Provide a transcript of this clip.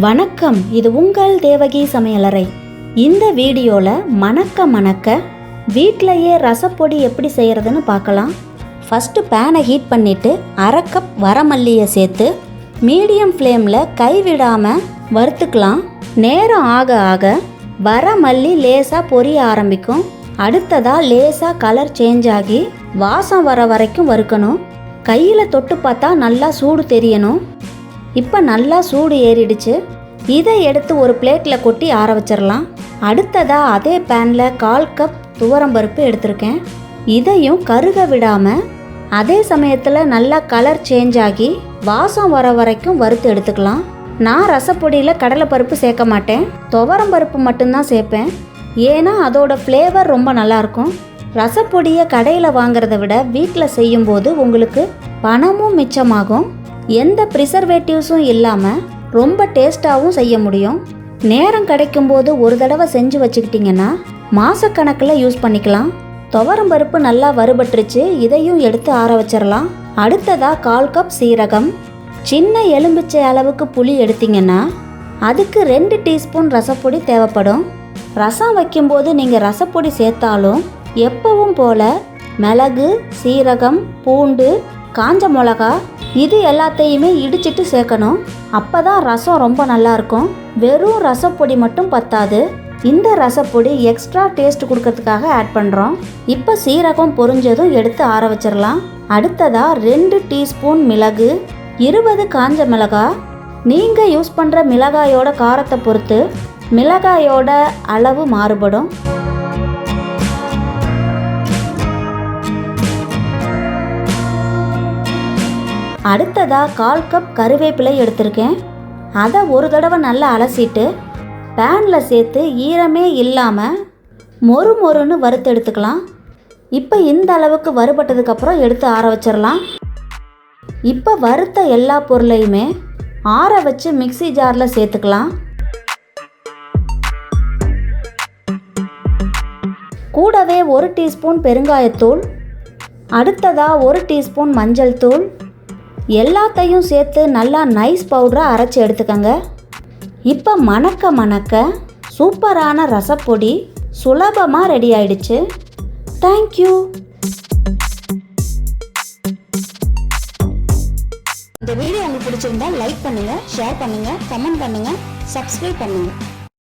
வணக்கம், இது உங்கள் தேவகி சமையலறை. இந்த வீடியோவில் மணக்க வீட்டிலையே ரசப்பொடி எப்படி செய்கிறதுன்னு பார்க்கலாம். ஃபஸ்ட்டு பேனை ஹீட் பண்ணிவிட்டு அரை கப் வரமல்லியை சேர்த்து மீடியம் ஃப்ளேமில் கைவிடாமல் வறுத்துக்கலாம். நேரம் ஆக ஆக வரமல்லி லேசாக பொரிய ஆரம்பிக்கும். அடுத்ததாக லேசாக கலர் சேஞ்ச் ஆகி வாசம் வர வரைக்கும் வறுக்கணும். கையில் தொட்டு பார்த்தா நல்லா சூடு தெரியணும். இப்போ நல்லா சூடு ஏறிடுச்சு. இதை எடுத்து ஒரு பிளேட்டில் கொட்டி ஆற வச்சிடலாம். அடுத்ததாக அதே பேனில் 1/4 கப் துவரம்பருப்பு எடுத்திருக்கேன். இதையும் கருக விடாமல் அதே சமயத்தில் நல்லா கலர் சேஞ்ச் ஆகி வாசம் வர வரைக்கும் வறுத்து எடுத்துக்கலாம். நான் ரசப்பொடியில் கடலைப்பருப்பு சேர்க்க மாட்டேன், துவரம்பருப்பு மட்டும்தான் சேர்ப்பேன். ஏன்னா அதோட ஃப்ளேவர் ரொம்ப நல்லாயிருக்கும். ரசப்பொடியை கடையில் வாங்கிறத விட வீட்டில் செய்யும்போது உங்களுக்கு பணமும் மிச்சமாகும். எந்த ப்ரிசர்வேட்டிவ்ஸும் இல்லாமல் ரொம்ப டேஸ்ட்டாகவும் செய்ய முடியும். நேரம் கிடைக்கும்போது ஒரு தடவை செஞ்சு வச்சுக்கிட்டிங்கன்னா மாதக்கணக்கில் யூஸ் பண்ணிக்கலாம். துவரம்பருப்பு நல்லா வறுபட்டுருச்சு. இதையும் எடுத்து ஆற வச்சிடலாம். அடுத்ததாக 1/4 கப் சீரகம், சின்ன எலும்பிச்சை அளவுக்கு புளி எடுத்திங்கன்னா அதுக்கு 2 டீஸ்பூன் ரசப்பொடி தேவைப்படும். ரசம் வைக்கும்போது நீங்கள் ரசப்பொடி சேர்த்தாலும் எப்பவும் போல் மிளகு, சீரகம், பூண்டு, காஞ்ச மிளகா இது எல்லாத்தையுமே இடிச்சிட்டு சேர்க்கணும். அப்போ தான் ரசம் ரொம்ப நல்லாயிருக்கும். வெறும் ரசப்பொடி மட்டும் பத்தாது. இந்த ரசப்பொடி எக்ஸ்ட்ரா டேஸ்ட் கொடுக்கறதுக்காக ஆட் பண்ணுறோம். இப்போ சீரகம் பொரிஞ்சதும் எடுத்து ஆற வச்சிடலாம். அடுத்ததாக 2 டீஸ்பூன் மிளகு, 20 காஞ்ச மிளகாய். நீங்கள் யூஸ் பண்ணுற மிளகாயோட காரத்தை பொறுத்து மிளகாயோட அளவு மாறுபடும். அடுத்ததாக 1/4 கப் கருவேப்பிலை எடுத்திருக்கேன். அதை ஒரு தடவை நல்லா அலசிட்டு பேனில் சேர்த்து ஈரமே இல்லாமல் மொறுன்னு வறுத்து எடுத்துக்கலாம். இப்போ இந்த அளவுக்கு வறுபட்டதுக்கப்புறம் எடுத்து ஆற வச்சிடலாம். இப்போ வறுத்த எல்லா பொருளையுமே ஆற வச்சு மிக்ஸி ஜாரில் சேர்த்துக்கலாம். கூடவே 1 டீஸ்பூன் பெருங்காயத்தூள், அடுத்ததாக 1 டீஸ்பூன் மஞ்சள் தூள் எல்லாத்தையும் சேர்த்து நல்லா நைஸ் பவுடராக அரைச்சி எடுத்துக்கங்க. இப்போ மணக்க சூப்பரான ரசப்பொடி சுலபமாக ரெடி ஆயிடுச்சு. தேங்க்யூ. இந்த வீடியோ உங்களுக்கு பிடிச்சிருந்தா லைக் பண்ணுங்கள், ஷேர் பண்ணுங்கள், கமெண்ட் பண்ணுங்கள், சப்ஸ்கிரைப் பண்ணுங்கள்.